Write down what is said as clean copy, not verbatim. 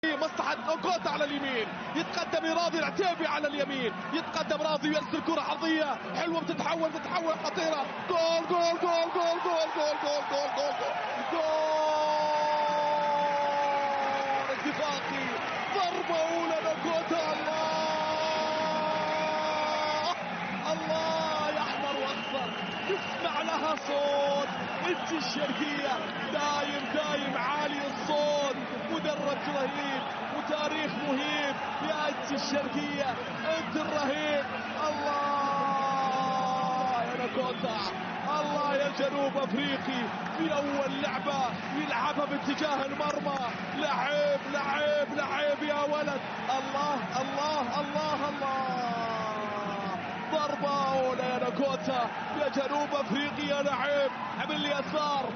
مصلحة نوكوتا على اليمين، يتقدم راضي العتيبي على اليمين، يتقدم راضي ويرسل كرة عرضية حلوة بتتحول خطيرة. جول جول جول جول جول جول جول جول جول جول اتفاقي، ضربة أولى نوكوتا. الله يا أحمر وأصفر، تسمع لها صوت. انت الشرقية دايم عالي الصوت، مدرج رهيب وتاريخ مهيب. يا انت الشرقية انت الرهيب. الله يا نوكوتا، الله يا جنوب افريقي، في اول لعبة يلعبها باتجاه المرمى. لعيب يا ولد. الله ضربة أولى يا نوكوتا يا جنوب أفريقيا. لعيب من اليسار.